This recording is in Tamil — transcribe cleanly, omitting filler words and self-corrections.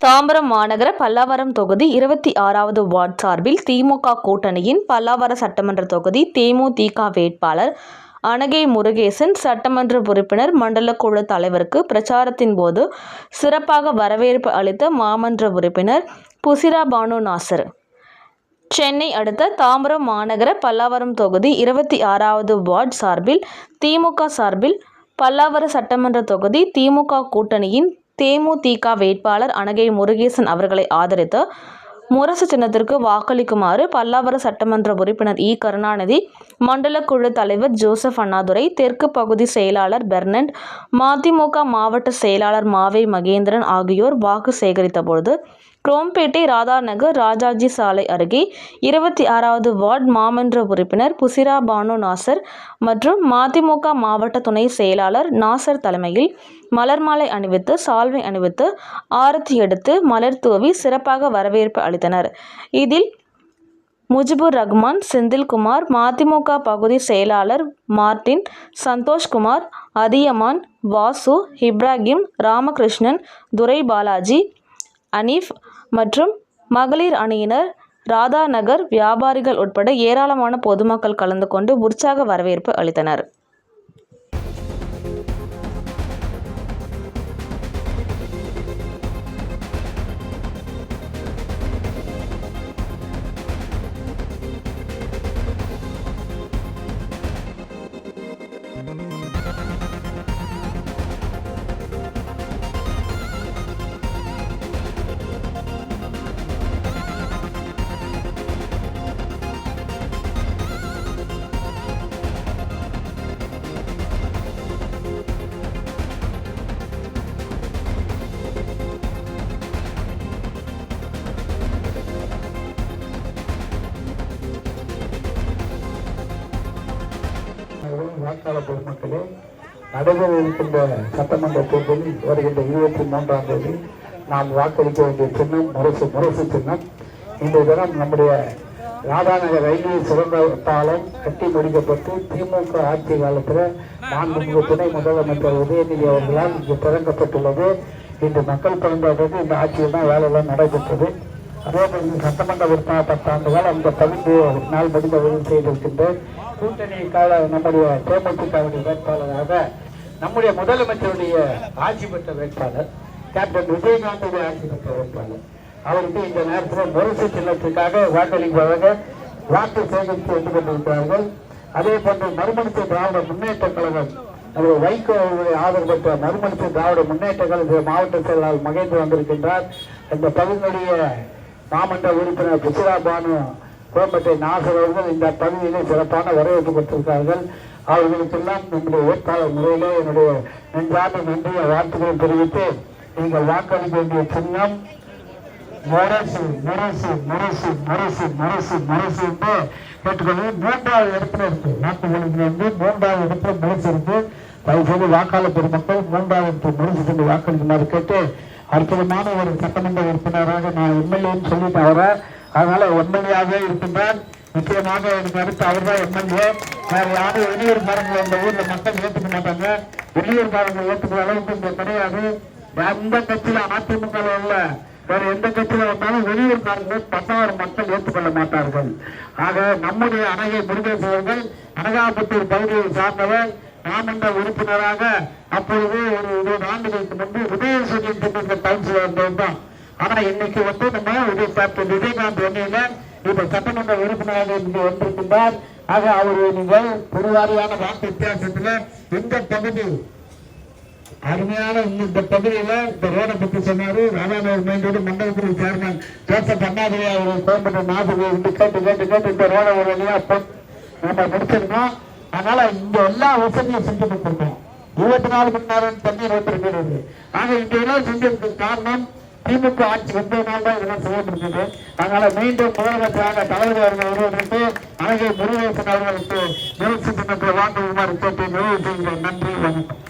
தாம்பரம் மாநகர பல்லாவரம் தொகுதி 26வது வார்டு சார்பில் திமுக கூட்டணியின் பல்லாவரம் சட்டமன்ற தொகுதி தேமுதிக வேட்பாளர் அனகை முருகேசன் சட்டமன்ற உறுப்பினர் மண்டல குழு தலைவருக்கு பிரச்சாரத்தின் போது சிறப்பாக வரவேற்பு அளித்த மாமன்ற உறுப்பினர் புசிரா பானு நாசர். சென்னை அடுத்த தாம்பரம் மாநகர பல்லாவரம் தொகுதி 26வது வார்டு சார்பில் திமுக சார்பில் பல்லாவரம் சட்டமன்ற தொகுதி திமுக கூட்டணியின் தேமுதிக வேட்பாளர் அனகை முருகேசன் அவர்களை ஆதரித்து முரசு சின்னத்திற்கு வாக்களிக்குமாறு பல்லாவரம் சட்டமன்ற உறுப்பினர் இ. கருணாநிதி, மண்டல குழு தலைவர் ஜோசப் அண்ணாதுரை, தெற்கு பகுதி செயலாளர் பெர்னண்ட், மதிமுக மாவட்ட செயலாளர் மாவை மகேந்திரன் ஆகியோர் வாக்கு சேகரித்தபோது குரோம்பேட்டை ராதாநகர் ராஜாஜி சாலை அருகே 26வது வார்டு மாமன்ற உறுப்பினர் புசிரா பானு நாசர் மற்றும் மதிமுக மாவட்ட துணை செயலாளர் நாசர் தலைமையில் மலர் மாலை அணிவித்து சால்வை அணிவித்து ஆரத்தி எடுத்து மலர் தூவி சிறப்பாக வரவேற்பு அளித்தனர். இதில் முஜிபுர் ரஹ்மான், செந்தில்குமார், மதிமுக பகுதி செயலாளர் மார்டின், சந்தோஷ்குமார், அதியமான், வாசு, இப்ராஹிம், ராமகிருஷ்ணன், துரை பாலாஜி, அனீஃப் மற்றும் மகளிர் அணியினர், ராதாநகர் வியாபாரிகள் உட்பட ஏராளமான பொதுமக்கள் கலந்து கொண்டு உற்சாக வரவேற்பு அளித்தனர். வாக்காளர் பெருமக்களே, நடைபெற இருக்கின்ற சட்டமன்ற தேர்தலில் வருகின்ற 23ஆம் தேதி நாம் வாக்களிக்க வேண்டிய சின்னம் முரசு சின்னம். இன்றைய தினம் நம்முடைய ராதாநகர் ரயில்வே சுரங்க பாலம் கட்டி முடிக்கப்பட்டு திமுக ஆட்சி காலத்தில் மாண்புமிகு துணை முதலமைச்சர் உதயநிதி அவர்களால் இங்கு திறக்கப்பட்டுள்ளது. இன்று மக்கள் பயன்பாட்டுக்கு இந்த ஆட்சியில் தான் வேலையெல்லாம் நடைபெற்றது. அதேபோல் சட்டமன்ற உறுப்பினர் 10 ஆண்டுகள் அந்த பகுதியை நாள் முடிந்த உதவி செய்திருக்கின்ற கூட்டணிக்கால நம்முடைய தேமுதிகவுடைய வேட்பாளராக நம்முடைய முதலமைச்சருடைய ஆட்சி பெற்ற வேட்பாளர் கேப்டன் விஜயகாந்துடைய ஆட்சி பெற்ற வேட்பாளர் அவருக்கு இந்த நேரத்தில் முரசு சின்னத்திற்காக வாக்களிப்பதாக வாக்கு சேகரித்து வந்து கொண்டிருக்கிறார்கள். அதே போன்று மறுமலர்ச்சி திராவிட முன்னேற்ற கழகம் நம்முடைய வைகோவுடைய ஆதரவு பெற்ற மறுமலர்ச்சி திராவிட முன்னேற்ற கழக மாவட்ட செயலாளர் மகேந்திரன் வந்திருக்கின்றார். இந்த பகுதியினுடைய மாமன்ற உறுப்பினர் புசிரா பானு கோம்பேட்டை நாசர் அவர்கள் இந்த பகுதியிலே சிறப்பான வரவேற்பு கொடுத்திருக்கிறார்கள். அவர்களுக்கெல்லாம் நம்முடைய வேட்பாளர் முறையிலே என்னுடைய நெஞ்சார்ந்த நன்றிய வாழ்த்துக்களை தெரிவித்து நீங்கள் வாக்களிக்க வேண்டிய சின்னம் முரசு முரசு முரசு முரசு முரசு முரசு என்று கேட்டுக்கொண்டு 3வது இடத்துல இருக்கு. நாட்டு ஒழுங்கு 3வது இடத்துல முரசு இருக்கு. தயவுசெய்து வாக்காளர் பெருமக்கள் 3வது முரசு சென்று வாக்களிக்குமாறு கேட்டு, அற்புதமான ஒரு சட்டமன்ற உறுப்பினராக நான் எம்எல்ஏன்னு சொல்லிட்டு அவரை, அதனால எம்எல்ஏவே இருக்கின்றார். நிச்சயமாக எனக்கு அடுத்து அவர் தான் எம்எல்ஏ. வேற யாரும் வெளியூர்காரங்களை இந்த ஊர்ல மக்கள் ஏற்றுக்க மாட்டாங்க. வெளியூர்காரங்களை ஏற்றுக்கிற அளவுக்கு இங்க கிடையாது. எந்த கட்சியில அதிமுக உள்ள வேற எந்த கட்சியில வந்தாலும் வெளியூர்காரங்களை 10,000 மக்கள் ஏற்றுக்கொள்ள மாட்டார்கள். ஆக நம்முடைய அனகை முருகேசன் அவர்கள் அனகாபுத்தூர் பகுதியை சார்ந்தவர். மாமன்ற உறுப்பினராக அப்பொழுது ஒரு 20 ஆண்டுகளுக்கு முன்பு உதயசூரியன் திட்டத்தை கவுன்சிலர் இருந்தவர் தான். ஆனா இன்னைக்கு வந்து நம்ம கேப்டன் விஜயகாந்த் எண்ணியில இப்ப சட்டமன்ற உறுப்பினராக இங்கு வந்திருக்கின்றார். ஆக அவரு நீங்கள் பெருவாரியான வாக்கு வித்தியாசத்துல இந்த பகுதி அருமையான இந்த பகுதியில இந்த ரோடை பத்தி சொன்னாரு. ராதாநகர் மெயின் ரோடு மண்டலத்தில் சேர்மன் ஜோசப் அண்ணாதுரை அவர்கள் கோயம்பேட்டை நாதுரை இருந்து கேட்டு இந்த ரோட ஒரு வழியா நம்ம முடிச்சிருக்கோம். அதனால இங்க எல்லா வசதியும் செஞ்சு கொடுத்துருக்கோம். 24 மணி நேரம் தண்ணீர் வந்துருக்கிறது. ஆக இந்த இதெல்லாம் செஞ்சதுக்கு காரணம் திமுக ஆட்சி வந்ததுனால தான் இதெல்லாம் செய்ய முடிஞ்சது. அதனால மீண்டும் முதலமைச்சராக தலைவர் அவர்கள் வருவதற்கு அனகை முருகேசன் அவர்களுக்கு முயற்சி சின்னத்தில் வாங்குமாறு கேட்டு நிறைவு செய்கிறேன். நன்றி, வணக்கம்.